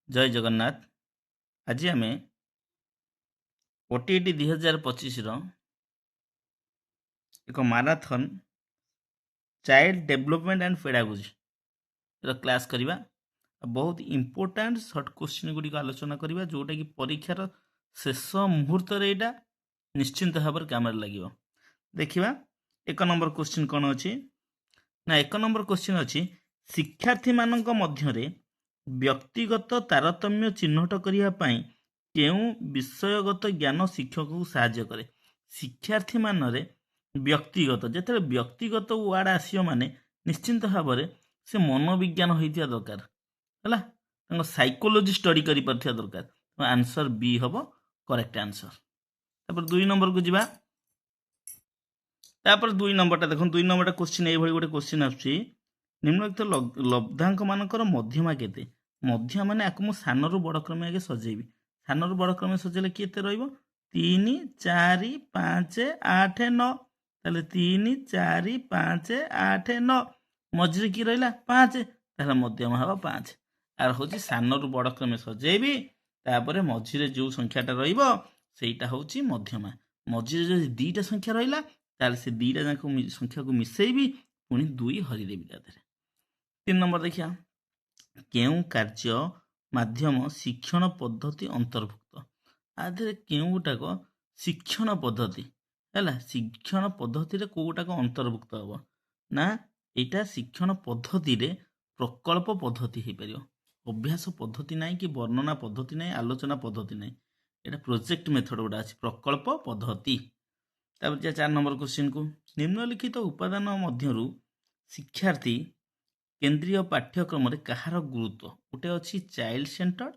जय जगन्नाथ। आज आम ओटीईटी 2025 एक marathon child development and pedagogy class करवा। बहुत इंपोर्टाट सर्ट क्वेश्चन गुड़ी आलोचना करवा जोटा कि परीक्षार शेष मुहूर्त यहाँ निश्चिंत भाव काम लगे। देखा एक नंबर क्वेश्चन कौन अच्छी ना, एक नंबर क्वेश्चन अच्छी शिक्षार्थी मानक मध्यरे व्यक्तिगत तारतम्य चिन्हट करने केउं विषयगत ज्ञान शिक्षक को साहाय्य करे। शिक्षार्थी मानरे व्यक्तिगत जिते व्यक्तिगत वार्ड आसियो माने निश्चिंत भाव से मनोविज्ञान होइतिया दरकार है, साइकोलोजी स्टडी करि परथिया दरकार। आंसर बी हम करेक्ट आंसर। तापर 2 नंबर को जीवा। तापर 2 नंबरटा देखो, 2 नंबरटा क्वेश्चन ये गोटे क्वेश्चन आसुची निम्नलिखित लब्धांक मानकर मध्यमा केते। मध्यमा माने आकु मु सानरु बड़ क्रमे आगे सजेबी। सानरु बड़ क्रमे सजेले केते रहइबो 3 4 5 8 9। ताले 3 4 5 8 9 मझिरे की रहिला 5, ताले मध्यमा हवा 5। आर होची सानरु बड़ क्रमे सजेबी, तापरे मझिरे जो संख्याटा रहिबो सेटा होची मध्यमा। मझिरे जदि दुईटा संख्या रहिला ताले से दुईटा जाक संख्या को मिसेबी पुणी 2 हरिदेवी ता देहरे। 3 नंबर देखिया केउं कार्य माध्यम शिक्षण पद्धति अंतर्भुक्त। आधे केउं गुटाक शिक्षण पद्धति है, शिक्षण पद्धति कोटाक अंतर्भुक्त हम ना, यहाँ शिक्षण पद्धति प्रकल्प पद्धति हो पार। अभ्यास पद्धति ना कि वर्णना पद्धति ना, आलोचना पद्धति ना, यहाँ प्रोजेक्ट मेथड गोटा अच्छी प्रकल्प पद्धति। तापर 4 नंबर क्वेश्चन को निम्नलिखित उपादान मध्यरु शिक्षार्थी केंद्रीय पाठ्यक्रम कहार गुरुत्व। गोटे अच्छी चाइल्ड सेंटर्ड,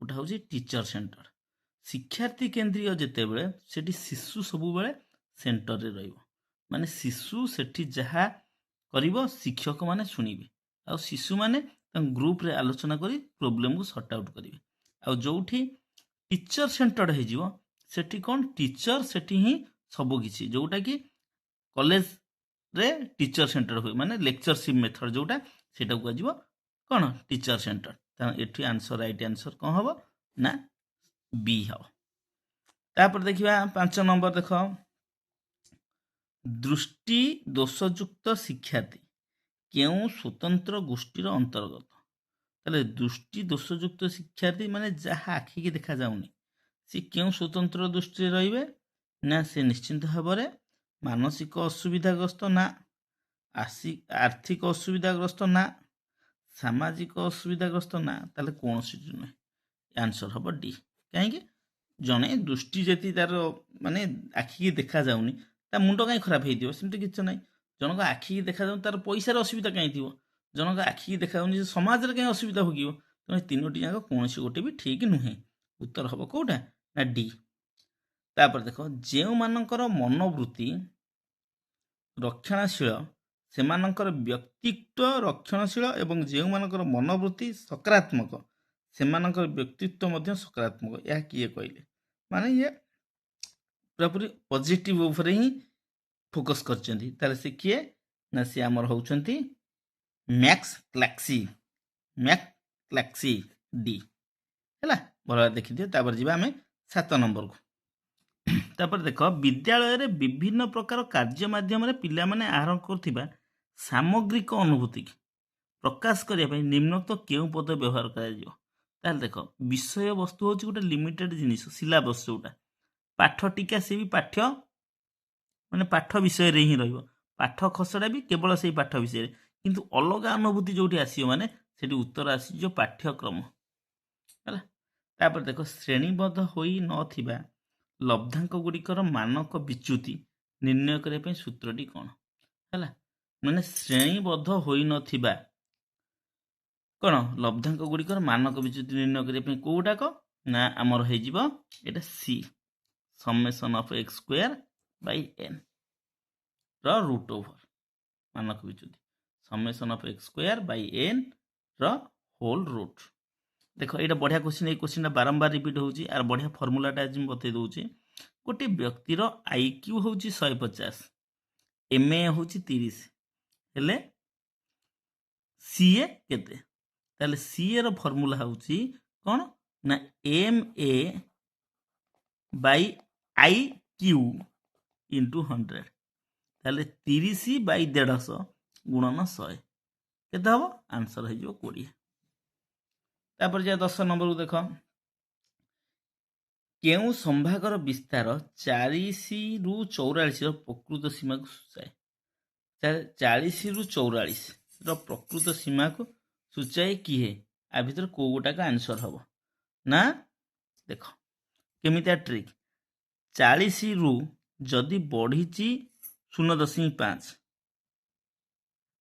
गोटे हूँ टीचर सेंटर्ड। शिक्षार्थी केंद्रीय जिते बड़े सेठी शिशु सबु बेले सेंटर रे रहिबो, माने शिशु सेठी जहा करिबो शिक्षक माने सुनिबे, आ शिशु माने ग्रुप रे आलोचना करी प्रॉब्लम को सॉर्ट आउट करिवे। आ जोठी टीचर सेंटर्ड हे जिवो सेठी कोन टीचर सेठी ही सब किछि, जोटा कि कॉलेज रे टीचर सेंटर हुए माने लेक्चरशिप मेथड जोटा सेटा को आजिबो कोन टीचर सेंटर। त एठी आंसर राइट आंसर कोन हबो ना बी हबो। तापर देखिबा 5 नंबर देखो दृष्टि दोषयुक्त शिक्षार्थी केउं स्वतंत्र गोष्ठीर अंतर्गत। ताले दृष्टि दोषयुक्त शिक्षार्थी माने जहा आखि की देखा जाउनी से केउं स्वतंत्र दृष्टि रहिबे ना, से निश्चिंत भाव मानसिक असुविधाग्रस्त ना, आर्थिक असुविधाग्रस्त ना, सामाजिक असुविधाग्रस्त ना, ताले कौन सी नुहे। आंसर हम डी। कहीं जड़े दृष्टि जी तार माने आखि की देखा जाऊनी ता मुंड कहीं खराब हो सेमती किसी ना। जनक आखि की देखा जाऊँ तार पैसार असुविधा कहीं थी, जनक आखि की देखा जाऊनी समाज में कहीं असुविधा भोग। तेना तीनोटी जाक कौन गोटे भी ठीक नुहे। उत्तर हम कौटा ना डी। तापर देख जो मानकर मनोवृत्ति रक्षणशील सेमानकर व्यक्तित्व रक्षणशील एवं जो मानकर मनोवृत्ति सकारात्मक सेमानकर व्यक्तित्व मध्य सकारात्मक। यह किए कहले माने ये पूरापूरी पॉजिटिव ऊपर ही फोकस करचंती। ताले से किए ना, सी आमर होउचंती मैक्स क्लैक्सी। मैक्स क्लैक्सी डी हैला। भल देखि दियो। तापर जिबा हमें 7 नंबर को। तापर देख विद्यालय रे विभिन्न प्रकार कार्य माध्यम पिला माने आहरण करथिबा सामग्रिक अनुभूति प्रकाश करने निम्नोक्त केउं पद व्यवहार कर। देख विषय वस्तु हूँ गोटे लिमिटेड जिनिस सिलेबस जोटा पाठ टीका से भी पाठ्य माने पाठ विषय रे ही रहिबो। पाठ खसड़ा भी केवल से पाठ विषय किंतु अलग अनुभूति जो आसो माने सेठी उत्तर आसी जो पाठ्यक्रम है। तापर देख श्रेणीबद्ध होई नथिबा लब्धांक गुड़िकर मानक विच्युति निर्णय करने सूत्रटी कौन है। माने श्रेणीबद्ध होई नथिबा कौन लब्धांक गुड़िकर मानक विच्युति निर्णय करने कौटाक ना आमर हो एटा सी summation of x square by n र रूट ओवर मानक विच्युति summation of x square by n र होल रूट। देख ये बढ़िया क्वेश्चन। ये क्वेश्चन बारंबार रिपीट होची आर बढ़िया फर्मूलाटा आज बतई दूचे। गोटे व्यक्तिर आईक्यू हूँ 150 एमए हूँ 30 हेले सीए केते। ताले सीए रो फर्मूला हूँ କ'ଣ ନା MA ବାଇ IQ ଇଣ୍ଟୁ 100। ତାହେଲେ 30 ବାଇ 150 ଗୁଣନ 100 କେତେ ହେବ? ଆନ୍ସର ହେଇଯିବ 20। ତାପରେ ଯା 10 ନମ୍ବରକୁ ଦେଖ, କେଉଁ ସମ୍ଭାଗର ବିସ୍ତାର 40ରୁ 44ର ପ୍ରକୃତ ସୀମାକୁ ସୂଚାଏ? 40ରୁ 44ର ପ୍ରକୃତ ସୀମାକୁ ସୂଚାଏ କିଏ? ଆ ଭିତରେ କୋଉ ଗୋଟାକ ଆନ୍ସର ହେବ? ନା ଦେଖ କେମିତିଆ ଟ୍ରିକ୍, 40ରୁ ଯଦି ବଢ଼ିଛି 0.5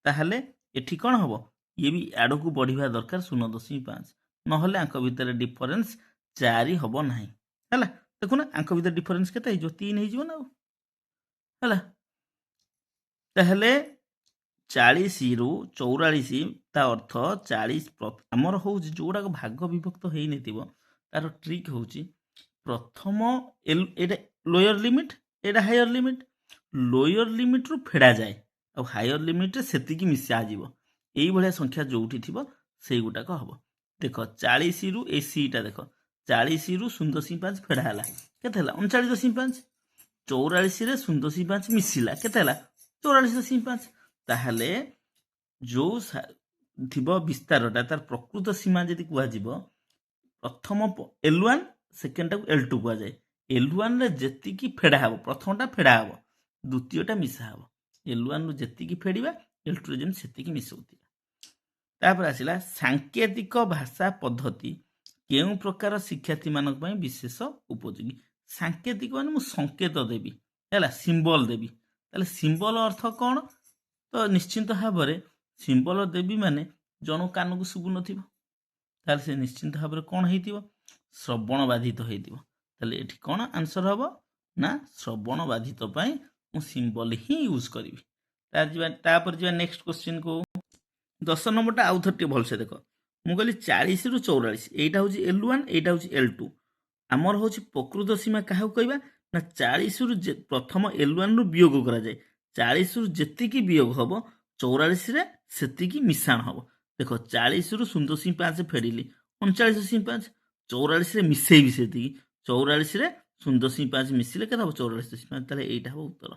ତାହେଲେ ଏଠି କ'ଣ ହେବ? ଇଏ ବି ଆଡ଼କୁ ବଢ଼ିବା ଦରକାର 0.5, ନହେଲେ ଆଙ୍କ ଭିତରେ ଡିଫରେନ୍ସ 4 ହେବ ନାହିଁ। ହେଲା, ଦେଖୁନ ଆଙ୍କ ଭିତରେ ଡିଫରେନ୍ସ କେତେ ହେଇଯିବ? 3 ହେଇଯିବ ନା ଆଉ। ହେଲା, ତାହେଲେ 40ରୁ 44 ତା ଅର୍ଥ 40 ଆମର ହେଉଛି ଯେଉଁଗୁଡ଼ାକ ଭାଗ ବିଭକ୍ତ ହେଇନଥିବ ତାର ଟ୍ରିକ୍ ହେଉଛି ପ୍ରଥମ ଏଇଟା ଲୋୟର ଲିମିଟ୍, ଏଇଟା ହାୟର ଲିମିଟ୍। ଲୋୟର ଲିମିଟ୍ରୁ ଫେଡ଼ାଯାଏ ଆଉ ହାୟର ଲିମିଟ୍ରେ ସେତିକି ମିଶାଯିବ। ଏଇଭଳିଆ ସଂଖ୍ୟା ଯେଉଁଠି ଥିବ ସେଇଗୁଟାକ ହେବ। ଦେଖ 40ରୁ ଏ ସିଟା ଦେଖ, 40ରୁ 0.5 ଫେଡ଼ା ହେଲା କେତେ ହେଲା? 39.5। 44ରେ 0.5 ମିଶିଲା କେତେ ହେଲା? 44.5। ତାହେଲେ ଯେଉଁ ଥିବ ବିସ୍ତାରଟା ତାର ପ୍ରକୃତ ସୀମା ଯଦି କୁହାଯିବ, ପ୍ରଥମ L1 ସେକେଣ୍ଡଟାକୁ L2 କୁହାଯାଏ। L1ରେ ଯେତିକି ଫେଡ଼ା ହେବ, ପ୍ରଥମଟା ଫେଡ଼ା ହେବ, ଦ୍ୱିତୀୟଟା ମିଶା ହେବ। L1ରୁ ଯେତିକି ଫେଡ଼ିବା L2ରେ ଯେମିତି ସେତିକି ମିଶାଉଥିବା। ତାପରେ ଆସିଲା ସାଙ୍କେତିକ ଭାଷା ପଦ୍ଧତି କେଉଁ ପ୍ରକାର ଶିକ୍ଷାର୍ଥୀମାନଙ୍କ ପାଇଁ ବିଶେଷ ଉପଯୋଗୀ? ସାଙ୍କେତିକ ମାନେ ମୁଁ ସଂକେତ ଦେବି, ହେଲା, ସିମ୍ବଲ ଦେବି। ତାହେଲେ ସିମ୍ବଲ ଅର୍ଥ କ'ଣ? ତ ନିଶ୍ଚିନ୍ତ ଭାବରେ ସିମ୍ବଲ ଦେବି ମାନେ ଜଣକୁ କାନକୁ ଶୁଭୁନଥିବ, ତାହେଲେ ସେ ନିଶ୍ଚିନ୍ତ ଭାବରେ କ'ଣ ହେଇଥିବ? ଶ୍ରବଣ ବାଧିତ ହେଇଥିବ। ତାହେଲେ ଏଠି କ'ଣ ଆନ୍ସର ହେବ? ନା ଶ୍ରବଣ ବାଧିତ ପାଇଁ ମୁଁ ସିମ୍ବଲ ହିଁ ୟୁଜ୍ କରିବି। ତାପରେ ଯିବା ନେକ୍ସଟ କ୍ୱେଶ୍ଚିନ୍କୁ। 10 ନମ୍ବରଟା ଆଉ ଥରେ ଟିକେ ଭଲସେ ଦେଖ। ମୁଁ କହିଲି 40ରୁ 44, ଏଇଟା ହେଉଛି L1, ଏଇଟା ହେଉଛି L2। ଆମର ହେଉଛି ପ୍ରକୃତ ସୀମା କାହାକୁ କହିବା? ନା 40ରୁ ପ୍ରଥମ L1ରୁ ବିୟୋଗ କରାଯାଏ। 40ରୁ ଯେତିକି ବିୟୋଗ ହେବ 44ରେ ସେତିକି ମିଶାଣ ହେବ। ଦେଖ 40ରୁ 0.5 ଫେଡ଼ିଲି 39.5, 44ରେ ମିଶେଇବି ସେତିକି, 44ରେ 0.5 ମିଶିଲେ କେତେ ହେବ? 44.5। ତାହେଲେ ଏଇଟା ହେବ ଉତ୍ତର।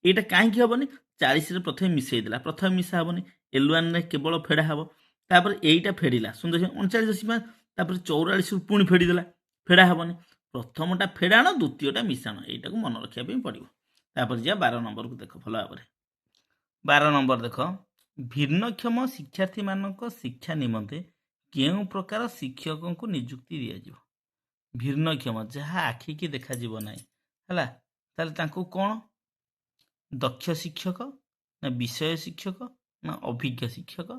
ଏଇଟା କାହିଁକି ହେବନି? 40ରେ ପ୍ରଥମେ ମିଶେଇ ଦେଲା, ପ୍ରଥମେ ମିଶା ହେବନି, L1ରେ କେବଳ ଫେଡ଼ା ହେବ। ତାପରେ ଏଇଟା ଫେଡ଼ିଲା 39.5, ତାପରେ 44ରୁ ପୁଣି ଫେଡ଼ିଦେଲା, ଫେଡ଼ା ହେବନି। ପ୍ରଥମଟା ଫେଡ଼ାଣ, ଦ୍ୱିତୀୟଟା ମିଶାଣ, ଏଇଟାକୁ ମନେ ରଖିବା ପାଇଁ ପଡ଼ିବ। ତାପରେ ଯିବା 12 ନମ୍ବରକୁ ଦେଖ ଭଲ ଭାବରେ। 12 ନମ୍ବର ଦେଖ, ଭିନ୍ନକ୍ଷମ ଶିକ୍ଷାର୍ଥୀମାନଙ୍କ ଶିକ୍ଷା ନିମନ୍ତେ କେଉଁ ପ୍ରକାର ଶିକ୍ଷକଙ୍କୁ ନିଯୁକ୍ତି ଦିଆଯିବ? ଭିନ୍ନକ୍ଷମ, ଯାହା ଆଖିକି ଦେଖାଯିବ ନାହିଁ, ହେଲା, ତାହେଲେ ତାଙ୍କୁ କ'ଣ? ଦକ୍ଷ ଶିକ୍ଷକ, ନା ବିଷୟ ଶିକ୍ଷକ, ନା ଅଭିଜ୍ଞ ଶିକ୍ଷକ,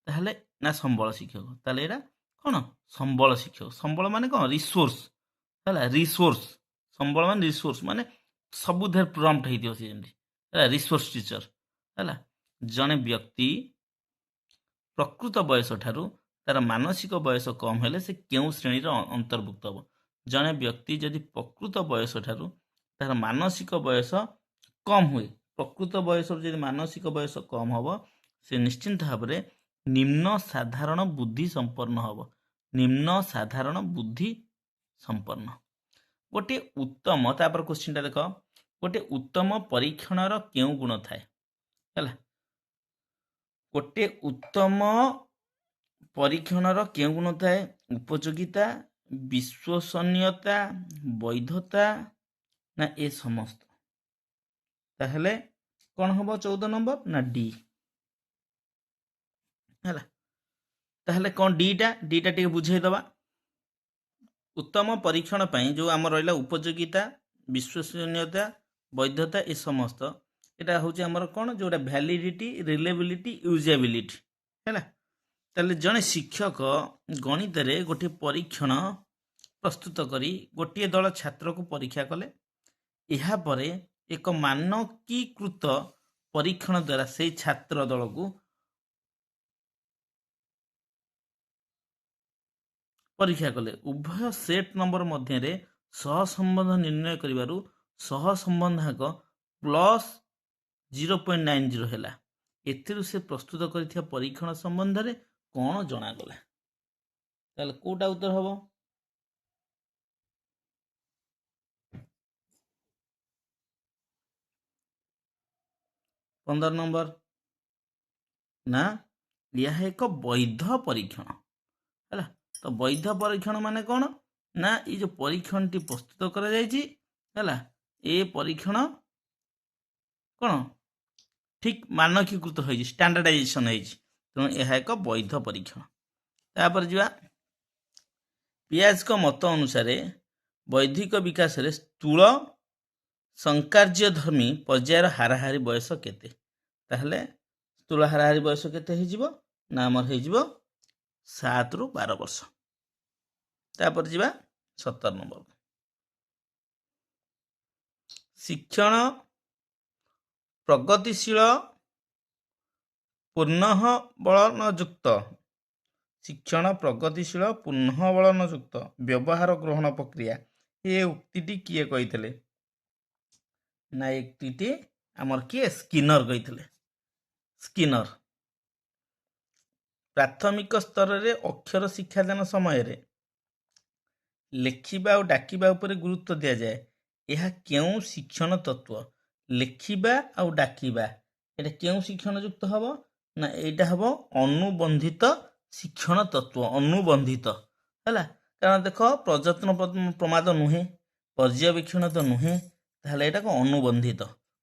ତାହେଲେ ନା ସମ୍ବଳ ଶିକ୍ଷକ? ତାହେଲେ ଏଇଟା କ'ଣ? ସମ୍ବଳ ଶିକ୍ଷକ। ସମ୍ବଳ ମାନେ କ'ଣ? ରିସୋର୍ସ, ହେଲା, ରିସୋର୍ସ। ସମ୍ବଳ ମାନେ ରିସୋର୍ସ, ମାନେ ସବୁଥିରେ ପ୍ରମ୍ପ୍ଟ ହେଇଥିବ ସେ ଯେମିତି, ହେଲା, ରିସୋର୍ସ ଟିଚର। ହେଲା, ଜଣେ ବ୍ୟକ୍ତି ପ୍ରକୃତ ବୟସ ଠାରୁ ତାର ମାନସିକ ବୟସ କମ୍ ହେଲେ ସେ କେଉଁ ଶ୍ରେଣୀର ଅନ୍ତର୍ଭୁକ୍ତ ହେବ? ଜଣେ ବ୍ୟକ୍ତି ଯଦି ପ୍ରକୃତ ବୟସ ଠାରୁ ତାର ମାନସିକ ବୟସ କମ୍ ହୁଏ, ପ୍ରକୃତ ବୟସରୁ ଯଦି ମାନସିକ ବୟସ କମ୍ ହେବ, ସେ ନିଶ୍ଚିନ୍ତ ଭାବରେ ନିମ୍ନ ସାଧାରଣ ବୁଦ୍ଧି ସମ୍ପନ୍ନ ହେବ। ନିମ୍ନ ସାଧାରଣ ବୁଦ୍ଧି ସମ୍ପନ୍ନ। ଗୋଟିଏ ଉତ୍ତମ, ତାପରେ କ୍ୱେଶ୍ଚିନ୍ଟା ଦେଖ, ଗୋଟିଏ ଉତ୍ତମ ପରୀକ୍ଷଣର କେଉଁ ଗୁଣ ଥାଏ? ହେଲା, ଗୋଟିଏ ଉତ୍ତମ ପରୀକ୍ଷଣର କେଉଁ ଗୁଣ ଥାଏ? ଉପଯୋଗିତା, ବିଶ୍ୱସନୀୟତା, ବୈଧତା, ନା ଏ ସମସ୍ତ? ତାହେଲେ କ'ଣ ହେବ 14 ନମ୍ବର? ନା ଡି। ହେଲା, ତାହେଲେ କ'ଣ ଡିଟା ଟିକେ ବୁଝେଇଦବା। ଉତ୍ତମ ପରୀକ୍ଷଣ ପାଇଁ ଯେଉଁ ଆମର ରହିଲା ଉପଯୋଗିତା, ବିଶ୍ୱସନୀୟତା, ବୈଧତା, ଏ ସମସ୍ତ, ଏଇଟା ହେଉଛି ଆମର କ'ଣ? ଯେଉଁଟା ଭ୍ୟାଲିଡିଟି, ରିଲେବିଲିଟି, ୟୁଜେବିଲିଟି। ହେଲା, ତାହେଲେ ଜଣେ ଶିକ୍ଷକ ଗଣିତରେ ଗୋଟିଏ ପରୀକ୍ଷଣ ପ୍ରସ୍ତୁତ କରି ଗୋଟିଏ ଦଳ ଛାତ୍ରକୁ ପରୀକ୍ଷା କଲେ। ଏହାପରେ ଏକ ମାନକୀକୃତ ପରୀକ୍ଷଣ ଦ୍ୱାରା ସେଇ ଛାତ୍ର ଦଳକୁ ପରୀକ୍ଷା କଲେ। ଉଭୟ ସେଟ୍ ନମ୍ବର ମଧ୍ୟରେ ସହସମ୍ବନ୍ଧ ନିର୍ଣ୍ଣୟ କରିବାରୁ ସହସମ୍ବନ୍ଧାଙ୍କ +0.90 ହେଲା। ଏଥିରୁ ସେ ପ୍ରସ୍ତୁତ କରିଥିବା ପରୀକ୍ଷଣ ସମ୍ବନ୍ଧରେ କ'ଣ ଜଣାଗଲା? ତାହେଲେ କୋଉଟା ଉତ୍ତର ହେବ? 15 ନମ୍ବର ନା ଏହା ଏକ ବୈଧ ପରୀକ୍ଷଣ ହେଲା। ତ ବୈଧ ପରୀକ୍ଷଣ ମାନେ କ'ଣ ନା ଏଇ ଯେଉଁ ପରୀକ୍ଷଣଟି ପ୍ରସ୍ତୁତ କରାଯାଇଛି ହେଲା, ଏ ପରୀକ୍ଷଣ କ'ଣ ଠିକ୍ ମାନକୀକୃତ ହୋଇଛି, ଷ୍ଟାଣ୍ଡାର୍ଡାଇଜେସନ୍ ହେଇଛି, ତେଣୁ ଏହା ଏକ ବୈଧ ପରୀକ୍ଷଣ। ତାପରେ ଯିବା, ପିଆଜଙ୍କ ମତ ଅନୁସାରେ ବୌଦ୍ଧିକ ବିକାଶରେ ସ୍ଥୂଳ ସଂକାର୍ଯ୍ୟଧର୍ମୀ ପର୍ଯ୍ୟାୟର ହାରାହାରି ବୟସ କେତେ? ତାହେଲେ ସ୍ଥୂଳ ହାରାହାରି ବୟସ କେତେ ହେଇଯିବ ନା ଆମର ହେଇଯିବ 7 ରୁ 12 ବର୍ଷ। ତାପରେ ଯିବା 17 ନମ୍ବର, ଶିକ୍ଷଣ ପ୍ରଗତିଶୀଳ ପୁନଃବଳନଯୁକ୍ତ ଶିକ୍ଷଣ ପ୍ରଗତିଶୀଳ ପୁନଃବଳନଯୁକ୍ତ ବ୍ୟବହାର ଗ୍ରହଣ ପ୍ରକ୍ରିୟା, ଏ ଉକ୍ତିଟି କିଏ କହିଥିଲେ ନା ଏ ଉକ୍ତିଟି ଆମର କିଏ ସ୍କିନର କହିଥିଲେ। ସ୍କିନର ପ୍ରାଥମିକ ସ୍ତରରେ ଅକ୍ଷର ଶିକ୍ଷାଦାନ ସମୟରେ ଲେଖିବା ଓ ଡାକିବା ଉପରେ ଗୁରୁତ୍ୱ ଦିଆଯାଏ। ଏହା କେଉଁ ଶିକ୍ଷଣ ତତ୍ତ୍ୱ? ଲେଖିବା ଆଉ ଡାକିବା এটা କେଉଁ ଶିକ୍ଷଣ ଯୁକ୍ତ ହବ ନା ଏଇଟା ହବ ଅନୁବନ୍ଧିତ ଶିକ୍ଷଣ ତତ୍ତ୍ୱ, ଅନୁବନ୍ଧିତ ହେଲା। କାରଣ ଦେଖ ପ୍ରଯତ୍ନ ପ୍ରମାଦ ନୁହେଁ, ପର୍ଯ୍ୟବେକ୍ଷଣ ତ ନୁହେଁ, ତାହେଲେ ଏଇଟାକୁ ଅନୁବନ୍ଧିତ।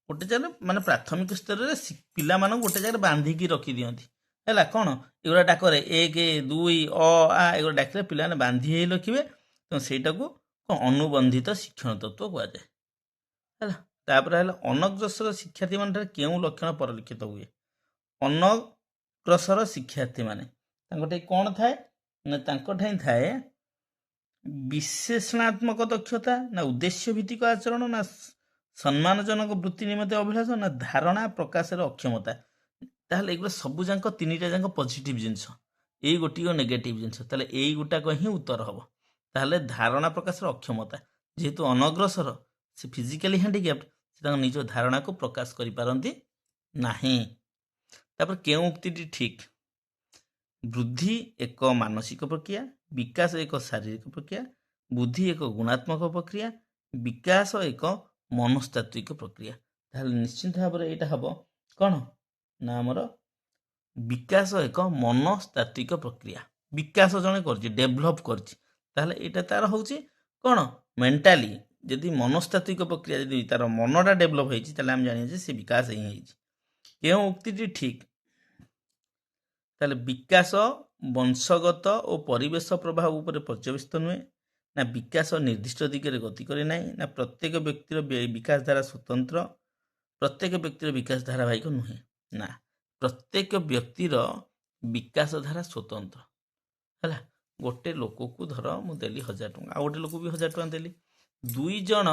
ଗୋଟେ ଜାଗାରେ ମାନେ ପ୍ରାଥମିକ ସ୍ତରରେ ପିଲାମାନଙ୍କୁ ଗୋଟେ ଜାଗାରେ ବାନ୍ଧିକି ରଖିଦିଅନ୍ତି ହେଲା। କ'ଣ ଏଗୁଡ଼ା ଡାକରେ 1 2 ଅ ଆ ଏଗୁଡ଼ା ଡାକିଲେ ପିଲାମାନେ ବାନ୍ଧି ହେଇ ଲେଖିବେ, ତ ସେଇଟାକୁ ଅନୁବନ୍ଧିତ ଶିକ୍ଷଣ ତତ୍ତ୍ୱ କୁହାଯାଏ ହେଲା। ତାପରେ ହେଲା ଅନଗ୍ରସର ଶିକ୍ଷାର୍ଥୀମାନଙ୍କଠାରେ କେଉଁ ଲକ୍ଷଣ ପରିଲକ୍ଷିତ ହୁଏ? ଅନଗ୍ରସର ଶିକ୍ଷାର୍ଥୀମାନେ ତାଙ୍କଠାରେ କ'ଣ ଥାଏ ନା ତାଙ୍କଠାରେ ଥାଏ ବିଶ୍ଳେଷଣାତ୍ମକ ଦକ୍ଷତା, ନା ଉଦ୍ଦେଶ୍ୟ ଭିତ୍ତିକ ଆଚରଣ, ନା ସମ୍ମାନଜନକ ବୃତ୍ତି ନିମନ୍ତେ ଅଭିଳାଷ, ନା ଧାରଣା ପ୍ରକାଶରେ ଅକ୍ଷମତା। ତାହେଲେ ଏଗୁଡ଼ା ସବୁ ଯାକ ତିନିଟା ଯାକ ପଜିଟିଭ୍ ଜିନିଷ, ଏଇ ଗୋଟିକ ନେଗେଟିଭ୍ ଜିନିଷ, ତାହେଲେ ଏଇ ଗୋଟାକ ହିଁ ଉତ୍ତର ହେବ। ତାହେଲେ ଧାରଣା ପ୍ରକାଶର ଅକ୍ଷମତା, ଯେହେତୁ ଅନଗ୍ରସର ସେ ଫିଜିକାଲି ହ୍ୟାଣ୍ଡିକ୍ୟାପ୍ଟ, ସେ ତାଙ୍କ ନିଜ ଧାରଣାକୁ ପ୍ରକାଶ କରିପାରନ୍ତି ନାହିଁ। ତାପରେ କେଉଁ ଉକ୍ତିଟି ଠିକ୍? ବୃଦ୍ଧି ଏକ ମାନସିକ ପ୍ରକ୍ରିୟା, ବିକାଶ ଏକ ଶାରୀରିକ ପ୍ରକ୍ରିୟା, ବୁଦ୍ଧି ଏକ ଗୁଣାତ୍ମକ ପ୍ରକ୍ରିୟା, ବିକାଶ ଏକ ମନସ୍ତାତ୍ତ୍ୱିକ ପ୍ରକ୍ରିୟା। ତାହେଲେ ନିଶ୍ଚିନ୍ତ ଭାବରେ ଏଇଟା ହେବ କ'ଣ ନା ଆମର ବିକାଶ ଏକ ମନସ୍ତାତ୍ତ୍ୱିକ ପ୍ରକ୍ରିୟା। ବିକାଶ ଜଣେ କରିଛି, ଡେଭଲପ୍ କରିଛି, ତାହେଲେ ଏଇଟା ତାର ହେଉଛି କ'ଣ ମେଣ୍ଟାଲି। ଯଦି ମନସ୍ତାତ୍ତ୍ୱିକ ପ୍ରକ୍ରିୟା ଯଦି ତାର ମନଟା ଡେଭଲପ୍ ହେଇଛି, ତାହେଲେ ଆମେ ଜାଣିବା ଯେ ସେ ବିକାଶ ହିଁ ହେଇଛି। କେଉଁ ଉକ୍ତିଟି ଠିକ୍? ତାହେଲେ ବିକାଶ ବଂଶଗତ ଓ ପରିବେଶ ପ୍ରଭାବ ଉପରେ ପର୍ଯ୍ୟବେସିତ ନୁହେଁ, ନା ବିକାଶ ନିର୍ଦ୍ଦିଷ୍ଟ ଦିଗରେ ଗତି କରେ ନାହିଁ, ନା ପ୍ରତ୍ୟେକ ବ୍ୟକ୍ତିର ବିକାଶ ଧାରା ସ୍ୱତନ୍ତ୍ର, ପ୍ରତ୍ୟେକ ବ୍ୟକ୍ତିର ବିକାଶ ଧାରାବାହିକ ନୁହେଁ, ନା ପ୍ରତ୍ୟେକ ବ୍ୟକ୍ତିର ବିକାଶ ଧାରା ସ୍ୱତନ୍ତ୍ର ହେଲା। ଗୋଟେ ଲୋକକୁ ଧର ମୁଁ ଦେଲି 1000 ଟଙ୍କା, ଆଉ ଗୋଟେ ଲୋକକୁ ବି 1000 ଟଙ୍କା ଦେଲି, 2 ଜଣ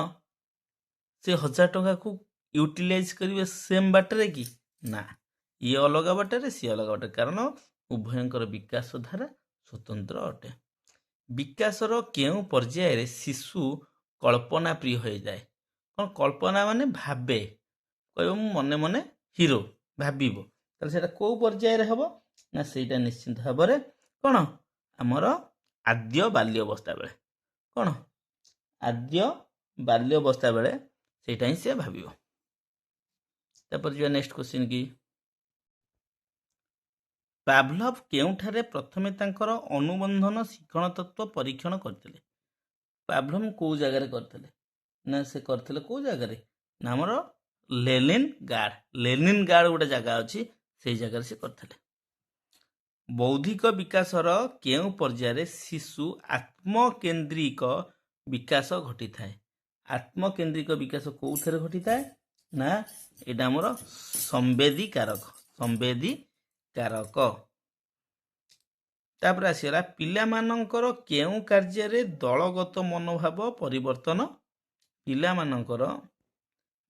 ସେ 1000 ଟଙ୍କାକୁ ୟୁଟିଲାଇଜ୍ କରିବେ ସେମ୍ ବାଟରେ କି? ନା, ଇଏ ଅଲଗା ବାଟରେ, ସିଏ ଅଲଗା ବାଟରେ, କାରଣ ଉଭୟଙ୍କର ବିକାଶ ଧାରା ସ୍ୱତନ୍ତ୍ର ଅଟେ। ବିକାଶର କେଉଁ ପର୍ଯ୍ୟାୟରେ ଶିଶୁ କଳ୍ପନା ପ୍ରିୟ ହୋଇଯାଏ? କ'ଣ କଳ୍ପନା ମାନେ ଭାବେ, କହିବ ମୁଁ ମନେ ମନେ ହିରୋ ଭାବିବ, ତାହେଲେ ସେଇଟା କେଉଁ ପର୍ଯ୍ୟାୟରେ ହେବ ନା ସେଇଟା ନିଶ୍ଚିନ୍ତ ଭାବରେ କ'ଣ ଆମର ଆଦ୍ୟ ବାଲ୍ୟ ଅବସ୍ଥା ବେଳେ, କ'ଣ ଆଦ୍ୟ ବାଲ୍ୟ ଅବସ୍ଥା ବେଳେ ସେଇଟା ହିଁ ସେ ଭାବିବ। ତାପରେ ଯିବା ନେକ୍ସଟ କ୍ୱେଶ୍ଚିନ୍ କି, ପାଭଲଭ କେଉଁଠାରେ ପ୍ରଥମେ ତାଙ୍କର ଅନୁବନ୍ଧନ ଶିକ୍ଷଣ ତତ୍ତ୍ୱ ପରୀକ୍ଷଣ କରିଥିଲେ? ପାଭଲଭ କେଉଁ ଜାଗାରେ କରିଥିଲେ ନା ସେ କରିଥିଲେ କେଉଁ ଜାଗାରେ ନା ଆମର ଲେନିନଗ୍ରାଡ ଗୋଟେ ଜାଗା ଅଛି, ସେଇ ଜାଗାରେ ସେ କରିଥିଲେ। ବୌଦ୍ଧିକ ବିକାଶର କେଉଁ ପର୍ଯ୍ୟାୟରେ ଶିଶୁ ଆତ୍ମକେନ୍ଦ୍ରିକ ବିକାଶ ଘଟିଥାଏ? ଆତ୍ମକେନ୍ଦ୍ରିକ ବିକାଶ କେଉଁଥିରେ ଘଟିଥାଏ ନା ଏଇଟା ଆମର ସମ୍ବେଦୀକାରକ। ତାପରେ ଆସିଗଲା ପିଲାମାନଙ୍କର କେଉଁ କାର୍ଯ୍ୟରେ ଦଳଗତ ମନୋଭାବ ପରିବର୍ତ୍ତନ? ପିଲାମାନଙ୍କର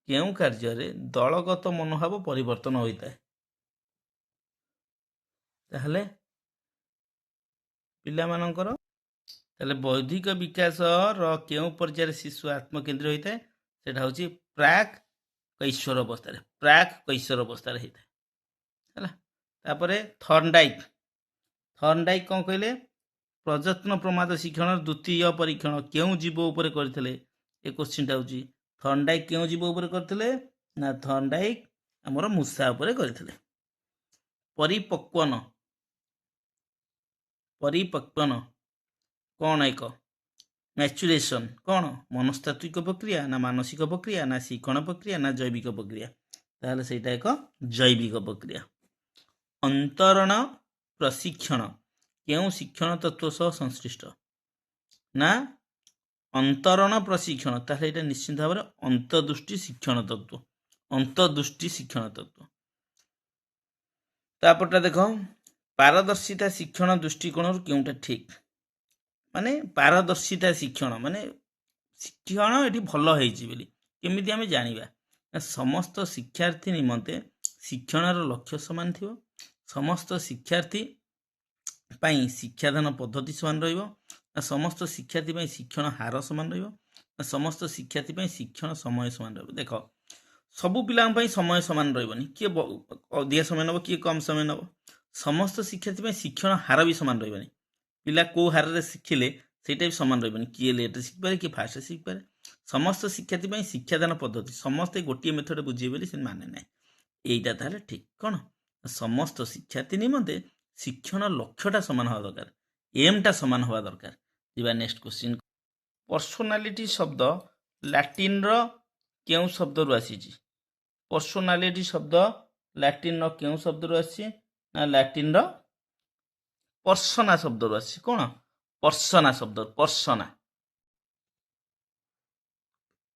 କେଉଁ କାର୍ଯ୍ୟରେ ଦଳଗତ ମନୋଭାବ ପରିବର୍ତ୍ତନ ହୋଇଥାଏ? ତାହେଲେ ପିଲାମାନଙ୍କର ତାହେଲେ ବୌଦ୍ଧିକ ବିକାଶର କେଉଁ ପର୍ଯ୍ୟାୟରେ ଶିଶୁ ଆତ୍ମକେନ୍ଦ୍ରୀୟ ହୋଇଥାଏ? ସେଟା ହେଉଛି ପ୍ରାକ୍ କୈଶୋର ଅବସ୍ଥାରେ ହେଇଥାଏ ହେଲା। ତାପରେ ଥର୍ନଡାଇକ୍ କ'ଣ କହିଲେ? ପ୍ରଯତ୍ନ ପ୍ରମାଦ ଶିକ୍ଷଣର ଦ୍ୱିତୀୟ ପରୀକ୍ଷଣ କେଉଁ ଜୀବ ଉପରେ କରିଥିଲେ? ଏ କୋଶ୍ଚିନ୍ଟା ହେଉଛି ଥର୍ନଡାଇକ୍ କେଉଁ ଜୀବ ଉପରେ କରିଥିଲେ ନା ଥର୍ନଡାଇକ୍ ଆମର ମୂଷା ଉପରେ କରିଥିଲେ। ପରିପକ୍ୱନ ପରିପକ୍ୱନ କ'ଣ ଏକ? ମ୍ୟାଚୁରେସନ୍ କ'ଣ? ମନସ୍ତାତ୍ତ୍ୱିକ ପ୍ରକ୍ରିୟା ନା ମାନସିକ ପ୍ରକ୍ରିୟା ନା ଶିକ୍ଷଣ ପ୍ରକ୍ରିୟା ନା ଜୈବିକ ପ୍ରକ୍ରିୟା? ତାହେଲେ ସେଇଟା ଏକ ଜୈବିକ ପ୍ରକ୍ରିୟା। ଅନ୍ତରଣ ପ୍ରଶିକ୍ଷଣ କେଉଁ ଶିକ୍ଷଣ ତତ୍ତ୍ୱ ସହ ସଂଶ୍ଳିଷ୍ଟ? ନା ଅନ୍ତରଣ ପ୍ରଶିକ୍ଷଣ, ତାହେଲେ ଏଇଟା ନିଶ୍ଚିନ୍ତ ଭାବରେ ଅନ୍ତର୍ଦୃଷ୍ଟି ଶିକ୍ଷଣ ତତ୍ତ୍ୱ। ଅନ୍ତର୍ଦୃଷ୍ଟି ଶିକ୍ଷଣ ତତ୍ତ୍ୱ। ତାପରଟା ଦେଖ, ପାରଦର୍ଶିତା ଶିକ୍ଷଣ ଦୃଷ୍ଟିକୋଣରୁ କେଉଁଟା ଠିକ୍? ମାନେ ପାରଦର୍ଶିତା ଶିକ୍ଷଣ ମାନେ ଶିକ୍ଷଣ ଏଠି ଭଲ ହେଇଛି ବୋଲି କେମିତି ଆମେ ଜାଣିବା? ନା ସମସ୍ତ ଶିକ୍ଷାର୍ଥୀ ନିମନ୍ତେ ଶିକ୍ଷଣର ଲକ୍ଷ୍ୟ ସମାନ ଥିବ, ସମସ୍ତ ଶିକ୍ଷାର୍ଥୀ ପାଇଁ ଶିକ୍ଷାଦାନ ପଦ୍ଧତି ସମାନ ରହିବ, ନା ସମସ୍ତ ଶିକ୍ଷାର୍ଥୀ ପାଇଁ ଶିକ୍ଷଣ ହାର ସମାନ ରହିବ, ନା ସମସ୍ତ ଶିକ୍ଷାର୍ଥୀ ପାଇଁ ଶିକ୍ଷଣ ସମୟ ସମାନ ରହିବ? ଦେଖ, ସବୁ ପିଲାଙ୍କ ପାଇଁ ସମୟ ସମାନ ରହିବନି, କିଏ ଅଧିକା ସମୟ ନେବ, କିଏ କମ୍ ସମୟ ନେବ। ସମସ୍ତ ଶିକ୍ଷାର୍ଥୀ ପାଇଁ ଶିକ୍ଷଣ ହାର ବି ସମାନ ରହିବନି, ପିଲା କେଉଁ ହାରରେ ଶିଖିଲେ ସେଇଟା ବି ସମାନ ରହିବନି, କିଏ ଲେଟ୍ରେ ଶିଖିପାରେ, କିଏ ଫାଷ୍ଟରେ ଶିଖିପାରେ। ସମସ୍ତ ଶିକ୍ଷାର୍ଥୀ ପାଇଁ ଶିକ୍ଷାଦାନ ପଦ୍ଧତି ସମସ୍ତେ ଗୋଟିଏ ମେଥଡ଼ ବୁଝିବେ ବୋଲି ସେ ମାନେ ନାହିଁ। এইটা ତାହେଲେ ଠିକ୍। କ'ଣ? ସମସ୍ତ ଶିକ୍ଷାର୍ଥୀ ନିମନ୍ତେ ଶିକ୍ଷଣ ଲକ୍ଷ୍ୟଟା ସମାନ ହେବା ଦରକାର, ଏମ୍ଟା ସମାନ ହେବା ଦରକାର। ଯିବା ନେକ୍ସଟ କ୍ୱେଶ୍ଚିନ୍। ପର୍ସନାଲିଟି ଶବ୍ଦ ଲାଟିନ୍ର କେଉଁ ଶବ୍ଦରୁ ଆସିଛି? ପର୍ସନାଲିଟି ଶବ୍ଦ ଲାଟିନ୍ର କେଉଁ ଶବ୍ଦରୁ ଆସିଛି? ନା ଲାଟିନ୍ର ପର୍ସନା ଶବ୍ଦରୁ ଆସିଛି। କ'ଣ? ପର୍ସନା ଶବ୍ଦ, ପର୍ସନା।